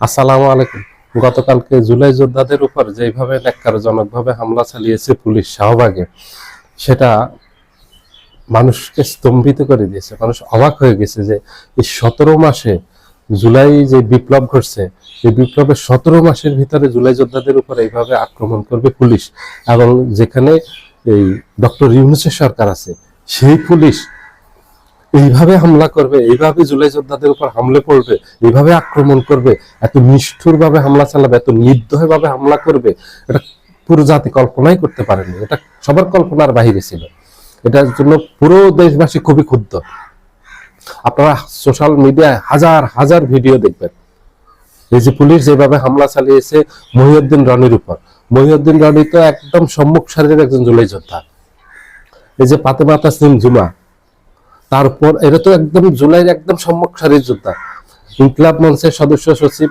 আসসালামু আলাইকুম। গতকালকে জুলাই যোদ্ধাদের উপর যেভাবে ন্যাক্কারজনকভাবে হামলা চালিয়েছে পুলিশ শাহবাগে, সেটা মানুষকে স্তম্ভিত করে দিয়েছে। মানুষ অবাক হয়ে গেছে যে এই 17 মাসে জুলাই যে বিপ্লব ঘটছে, এই বিপ্লবের 17 মাসের ভিতরে জুলাই যোদ্ধাদের উপর এইভাবে আক্রমণ করবে পুলিশ। এবং যেখানে এই ডক্টর ইউনূসের সরকার আছে, সেই পুলিশ এইভাবে হামলা করবে, এইভাবে জুলাই যোদ্ধাদের উপর হামলে পড়বে, এইভাবে আক্রমণ করবে, এত নিষ্ঠুর ভাবে হামলা চালাবে, এত নির্দয় ভাবে হামলা করবে, এটা পুরো জাতি কল্পনাই করতে পারেনি। এটা সবার কল্পনার বাহিরে ছিল। এটার জন্য পুরো দেশবাসী খুবই ক্ষুব্ধ। আপনারা সোশ্যাল মিডিয়ায় হাজার হাজার ভিডিও দেখবেন, এই যে পুলিশ যেভাবে হামলা চালিয়েছে মহিউদ্দিন রনির উপর। মহিউদ্দিন রনি তো একদম সম্মুখ সারির একজন জুলাই যোদ্ধা। এই যে ফাতেমা তাসনিম জুমা, তারপর এটা তো একদম জুলাইয়ের একদম সম্মুখ সারির যোদ্ধা। ইনকিলাব মঞ্চের সদস্য সচিব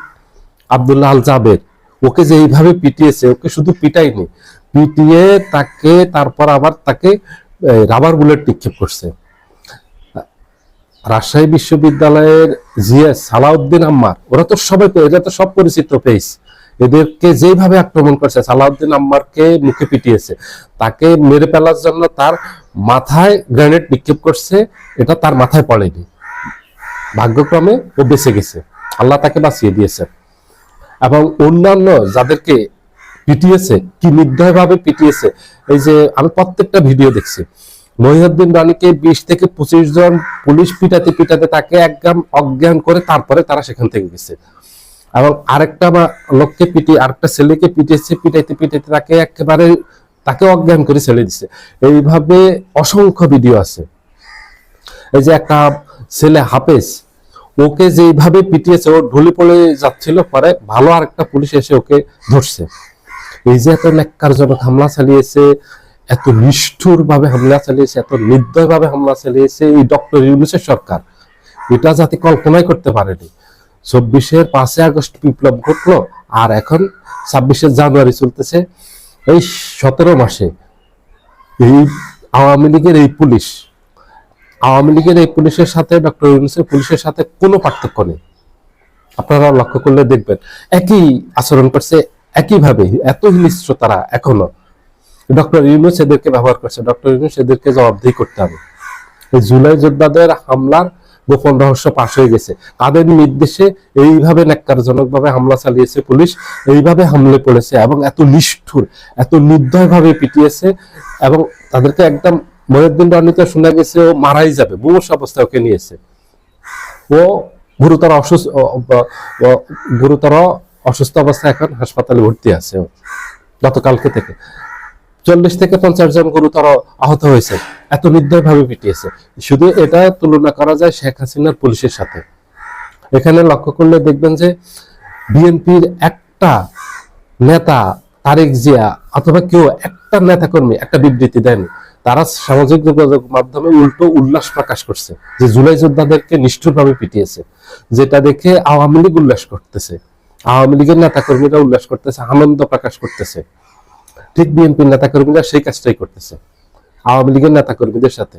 আব্দুল্লাহ আল জাবের, ওকে যে এইভাবে পিটিয়েছে, ওকে শুধু পিটাইনি, পিটিয়ে তাকে তারপর আবার তাকে রাবার বুলেট নিক্ষেপ করছে। রাজশাহী বিশ্ববিদ্যালয়ের জিএস সালাউদ্দিন আম্মার, ওরা তো সবাই, এরা তো সব পরিচিত পেজ। এদেরকে যেভাবে আক্রমণ করছে, সালাউদ্দিন আম্মারকে মুখে পিটিয়েছে, তাকে মেরে ফেলার জন্য তার মাথায় গ্রেনেড নিক্ষেপ করছে, এটা তার মাথায় পড়েনি। ভাগ্যক্রমে ও বেঁচে গেছে, আল্লাহ তাকে বাঁচিয়ে দিয়েছে। এবং অন্যান্য যাদেরকে পিটিয়েছে, কি নির্দয় ভাবে পিটিয়েছে। এই যে আমি প্রত্যেকটা ভিডিও দেখছি, মহিউদ্দিন রানীকে 20 থেকে 25 জন পুলিশ পিটাতে পিটাতে তাকে একদম অজ্ঞান করে তারপরে তারা সেখান থেকে গেছে। এবং আরেকটা লোককে আরেকটা ছেলেকে পিটিয়েছে, পিটাইতে পিটাইতে তাকে একেবারে তাকে অজ্ঞান করে ছেড়ে দিছে। এইভাবে অসংখ্য ভিডিও আছে। এই যে একটা ছেলে হাফেজ, ওকে যেভাবে পিটিয়েছে, ও ঢলে পড়ে যাচ্ছিল, পরে ভালো আরেকটা পুলিশ এসে ওকে ধরছে। এই যে এত ন্যাক্কারজনক হামলা চালিয়েছে, এত নিষ্ঠুর ভাবে হামলা চালিয়েছে, এত নির্দয় ভাবে হামলা চালিয়েছে এই ডক্টর ইউনূসের সরকার, এটা জাতি কল্পনাই করতে পারেনি। 24-এর 5 আগস্ট বিপ্লব ঘটলো, আর এখন 26 জানুয়ারি চলতেছে। এই 17 মাসে এই আওয়ামী লীগের এই পুলিশ, আওয়ামী লীগের এই পুলিশের সাথে ডক্টর ইউনূসের পুলিশের সাথে কোনো পার্থক্য নেই। আপনারা লক্ষ্য করলে দেখবেন একই আচরণ করছে, একইভাবে এত হিংস্র তারা এখনো। ডক্টর ইউনূস এদেরকে ব্যবহার করছে, ডক্টর ইউনূস এদেরকে জবাবদিহি করতে হবে। এই জুলাই যোদ্ধাদের হামলার গোপন রহস্য পাশ হয়ে গেছে, তাদের নির্দেশে এইভাবে ন্যাক্কারজনক ভাবে হামলা চালিয়েছে পুলিশ, এইভাবে হামলে পড়েছে এবং এত নিষ্ঠুর, এত নির্দয় ভাবে পিটিয়েছে। এবং তাদেরকে একদম, মহিউদ্দিন রনিতে শোনা গেছে ও মারাই যাবে, মুমূর্ষ অবস্থায় ওকে নিয়েছে। ও গুরুতর অসুস্থ অবস্থায় এখন হাসপাতালে ভর্তি আছে। গতকালকে থেকে 40 থেকে 50 জন গুরুতর আহত হয়েছে, এত নির্দয় ভাবে পিটিয়েছে। শুধু এটা তুলনা করা যায় শেখ হাসিনার পুলিশের সাথে। এখানে লক্ষ্য করলে দেখবেন যে বিএনপির একটা নেতা, তারেক জিয়া অথবা কেউ একটা নেতাকর্মী একটা বিবৃতি দেয়নি। তারা সামাজিক যোগাযোগ মাধ্যমে উল্টো উল্লাস প্রকাশ করছে যে জুলাই যোদ্ধাদেরকে নিষ্ঠুরভাবে পিটিয়েছে, যেটা দেখে আওয়ামী লীগ উল্লাস করতেছে, আওয়ামী লীগের নেতাকর্মীরা উল্লাস করতেছে, আনন্দ প্রকাশ করতেছে। ঠিক বিএনপির নেতাকর্মীরা সেই কাজটাই করতেছে আওয়ামী লীগের নেতাকর্মীদের সাথে।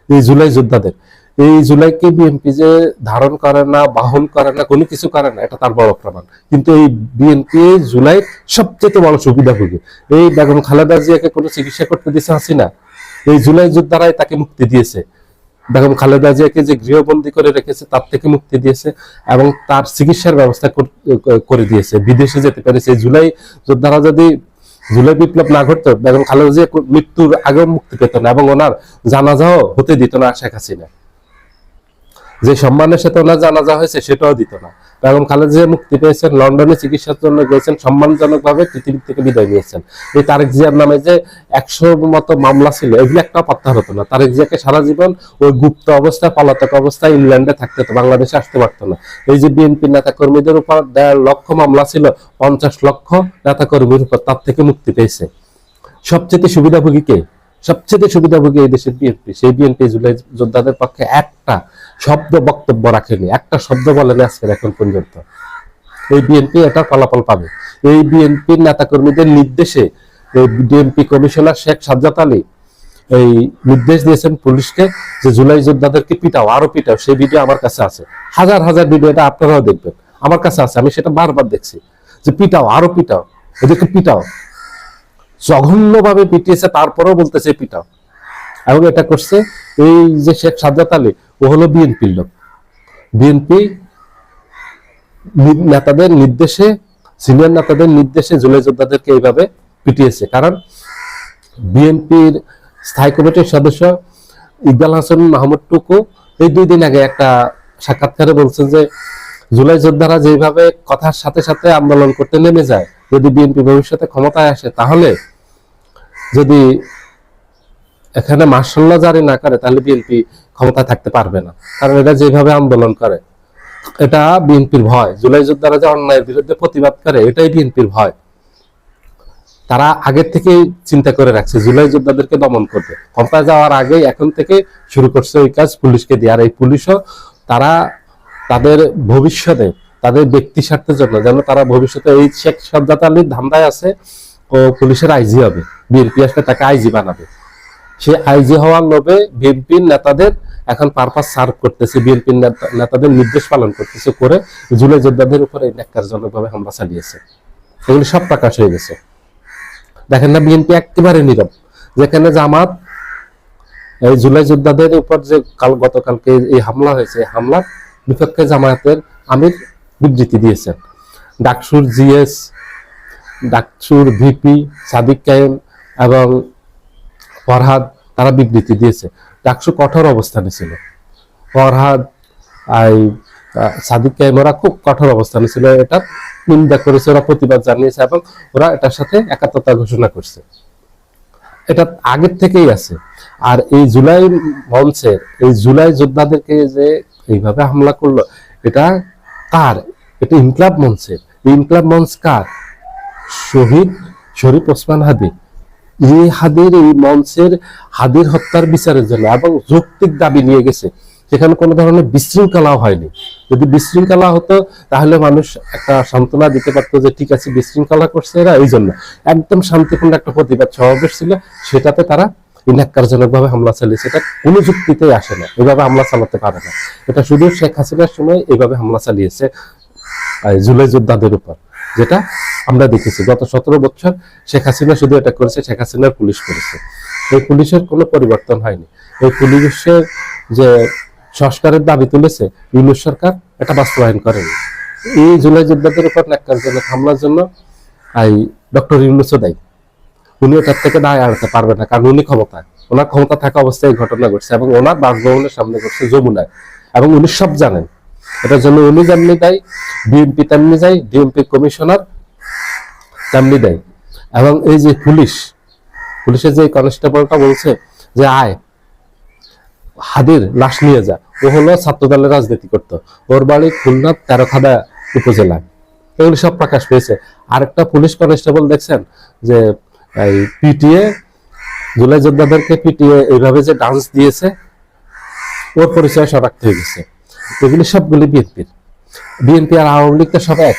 এই জুলাই যোদ্ধাদের, এই জুলাইকে বিএনপি যে ধারণ করে না, বাহন করে না, কোনো কিছু করে না, এটা তার বড় প্রমাণ। কিন্তু এই বিএনপি জুলাই সবচেয়ে বড় সুবিধাভোগী। এই বেগম খালেদা জিয়াকে কোনো চিকিৎসা করতে দিয়েছে হাসিনা, এই জুলাই যোদ্ধারাই তাকে মুক্তি দিয়েছে। বেগম খালেদা জিয়াকে যে গৃহবন্দী করে রেখেছে তার থেকে মুক্তি দিয়েছে এবং তার চিকিৎসার ব্যবস্থা করে দিয়েছে, বিদেশে যেতে পেরেছে। জুলাই যোদ্ধারা যদি জুলাই বিপ্লব না ঘটতো, বেগম খালেদা জিয়া মৃত্যুর আগেও মুক্তি পেত না এবং ওনার জানাজাও হতে দিত না শেখ হাসিনা। যে সম্মানের সাথে ওনার জানাজা হয়েছে সেটাও দিত না। বেগম খালেদা জিয়া মুক্তি পেয়েছেন, লন্ডনে চিকিৎসার জন্য গিয়েছেন, সম্মানজনক ভাবে পৃথিবী থেকে বিদায় নিয়েছেন। এই তারেক জিয়ার নামে যে 100 মতো মামলা ছিল, এগুলো একটা প্রত্যাহার হতো না। তারেক জিয়াকে সারা জীবন ওই গুপ্ত অবস্থায়, পলাতক অবস্থায় ইংল্যান্ডে থাকতে হতো, বাংলাদেশে আসতে পারতো না। এই যে বিএনপি নেতা কর্মীদের উপর 1.5 লক্ষ মামলা ছিল, 50 লক্ষ নেতা কর্মীর উপর, তার থেকে মুক্তি পেয়েছে। সবচেয়ে সুবিধাভোগী কে? সবচেয়ে সুবিধাভোগী এই দেশের বিএনপি। সেই বিএনপি জুলাই যোদ্ধাদের পক্ষে একটা শব্দ বক্তব্য রাখেনি, একটা শব্দ বলেনি আজকের এখন পর্যন্ত। এই বিএনপি এটার ফলাফল পাবে। এই বিএনপির নেতাকর্মীদের নির্দেশে বিএনপি কমিশনার শেখ সাজ্জাদ আলী এই নির্দেশ দিয়েছেন পুলিশকে যে জুলাই যোদ্ধাদেরকে পিটাও, আরো পিটাও। সেই ভিডিও আমার কাছে আছে, হাজার হাজার ভিডিও, এটা আপনারাও দেখবেন। আমার কাছে আছে, আমি সেটা বারবার দেখছি যে পিটাও, আরো পিটাও, এদেরকে পিটাও, জঘন্যভাবে পিটিয়েছে, তারপরেও বলতেছে পিটাও। এবং এটা করছে এই যে শেখ সাজ্জাদ আলী, ও হলো বিএনপির লোক। বিএনপি নেতাদের নির্দেশে, সিনিয়র নেতাদের নির্দেশে জুলাই যোদ্ধাদেরকে এইভাবে পিটিয়েছে। কারণ বিএনপির স্থায়ী কমিটির সদস্য ইকবাল হাসান মাহমুদ টুকু এই 2 দিন আগে একটা সাক্ষাৎকারে বলছেন যে জুলাই যোদ্ধারা যেভাবে কথার সাথে সাথে আন্দোলন করতে নেমে যায়, যদি বিএনপি ভবিষ্যতে ক্ষমতায় আসে, তাহলে যদি এখানে মার্শাল ল জারি না করে, তাহলে বিএনপি ক্ষমতায় থাকতে পারবে না। কারণ এটা যেভাবে আন্দোলন করে, এটা বিএনপির ভয়। জুলাই যোদ্ধারা যে অন্যায়ের বিরুদ্ধে প্রতিবাদ করে, এটাই বিএনপির ভয়। তারা আগের থেকেই চিন্তা করে রাখছে জুলাই যোদ্ধাদেরকে দমন করবে। ক্ষমতায় যাওয়ার আগে এখন থেকে শুরু করছে ওই কাজ পুলিশকে দিয়ে। আর এই পুলিশও তারা তাদের ভবিষ্যতে, তাদের ব্যক্তি স্বার্থের জন্য, যেন তারা ভবিষ্যতে এই শেখ সাজ্জাদ আলীর ধান্দায় আছে, ও পুলিশের আইজি হবে, বিএনপি আসলে তাকে আইজি বানাবে। সে আইজি হওয়ার লোভে বিএনপির নেতাদের এখন পারপাস সার্ভ করতেছে, বিএনপির নেতাদের নির্দেশ পালন করতেছে, করে জুলাই যোদ্ধাদের উপরে ন্যাক্কারজনকভাবে হামলা চালিয়েছে। এগুলি সব প্রকাশ হয়ে গেছে। দেখেন না, বিএনপি একেবারে নীরব। যেখানে জামাত এই জুলাই যোদ্ধাদের উপর যে গতকালকে এই হামলা হয়েছে, হামলার বিপক্ষে জামায়াতের আমির বিবৃতি দিয়েছেন। ডাকসুর জিএস, ডাকসুর ভিপি সাদিক কায়েম এবং ফরহাদ, তারা বিবৃতি দিয়েছে। ডাকসু কঠোর অবস্থানে ছিল, ফরহাদ সাদিক কায়েম ওরা খুব কঠোর অবস্থানে ছিল, এটা নিন্দা করেছে, ওরা প্রতিবাদ জানিয়েছে এবং ওরা এটার সাথে একাত্মতা ঘোষণা করছে। এটা আগের থেকেই আছে। আর এই জুলাই মঞ্চের, এই জুলাই যোদ্ধাদেরকে যে এইভাবে হামলা করলো, এটা কার? এটা ইনকলাব মঞ্চের। ইনকলাব মঞ্চ কার? শহীদ শরীফ ওসমান হাদি। এই হাদির, এই মঞ্চের হাদির হত্যার বিচারের জন্য এবং যৌক্তিক দাবি নিয়ে গেছে। সেখানে কোনো ধরনের বিশৃঙ্খলাও হয়নি। যদি বিশৃঙ্খলা হতো, তাহলে মানুষ একটা সান্ত্বনা দিতে পারতো যে ঠিক আছে, বিশৃঙ্খলা করছে এরা, এই জন্য একদম শান্তিপূর্ণ একটা প্রতিবাদ সমাবেশ ছিল, সেটাতে তারা ন্যাক্কারজনক ভাবে হামলা চালিয়েছে। এটা কোনো যুক্তিতেই আসে না, এভাবে হামলা চালাতে পারে না। এটা শুধু শেখ হাসিনার সময় এইভাবে হামলা চালিয়েছে জুলাই যোদ্ধাদের উপর, যেটা আমরা দেখেছি গত 17 বছর শেখ হাসিনা শুধু এটা করেছে, শেখ হাসিনার পুলিশ করেছে। এই পুলিশের কোনো পরিবর্তন হয়নি। এই পুলিশের যে সংস্কারের দাবি তুলেছে ইউনূস সরকার, এটা বাস্তবায়ন করেনি। এই জুলাই যোদ্ধাদের উপর ন্যাক্কারজনক হামলার জন্য ডক্টর ইউনূসও দায়ী। উনি এটার থেকে দায় এড়াতে পারবেন না, কারণ উনি ক্ষমতায়, ওনার ক্ষমতা থাকা অবস্থায় এই ঘটনা ঘটছে এবং ওনার বাসভবনের সামনে ঘটছে, যমুনায়, এবং উনি সব জানেন। এটার জন্য উনি যেমনি দায়ী, বিএনপি তেমনি দায়ী, ডিএমপি কমিশনার তেমনি দেয়। এবং এই যে পুলিশের যে কনস্টেবলটা বলছে যে আয় হাদির লাশ নিয়ে যা, ও হলো ছাত্র দলের রাজনীতি করতো, ওর বাড়ি খুলনা 13খাদা উপজেলায়, এগুলি সব প্রকাশ পেয়েছে। আরেকটা পুলিশ কনস্টেবল দেখছেন যে এই পিটিএ, জুলাই যোদ্ধাদেরকে পিটিএ এইভাবে যে ডান্স দিয়েছে, ওর পরিচয় শনাক্ত হয়ে গেছে। এগুলি সবগুলি বিএনপি আর আওয়ামী লীগ তো সব এক,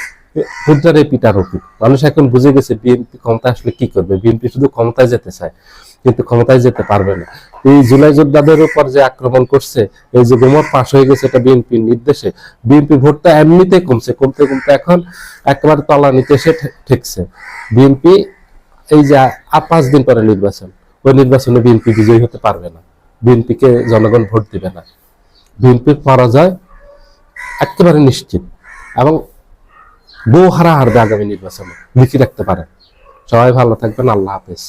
হুদ্দারে পিটার রফিক। মানুষ এখন বুঝে গেছে বিএনপি ক্ষমতায় আসলে কি করবে। বিএনপি শুধু ক্ষমতায় যেতে চায়, কিন্তু ক্ষমতায় যেতে পারবে না। এই জুলাই যোদ্ধাদের উপর যে আক্রমণ করছে, এই যে গোমর পাশ হয়ে গেছে, এটা বিএনপির নির্দেশে। বিএনপি ভোটটা এমনিতেই কমছে, কমতে কমতে এখন একেবারে তলানিতে এসে ঠেকছে। বিএনপি এই যে আর 5 দিন পরে নির্বাচন, ওই নির্বাচনে বিএনপি বিজয়ী হতে পারবে না, বিএনপিকে জনগণ ভোট দিবে না। বিএনপির পরাজয় একেবারে নিশ্চিত এবং বউ হারা হারবে আগামী নির্বাচনে, লিখে রাখতে পারেন। সবাই ভালো থাকবেন, আল্লাহ হাফেজ।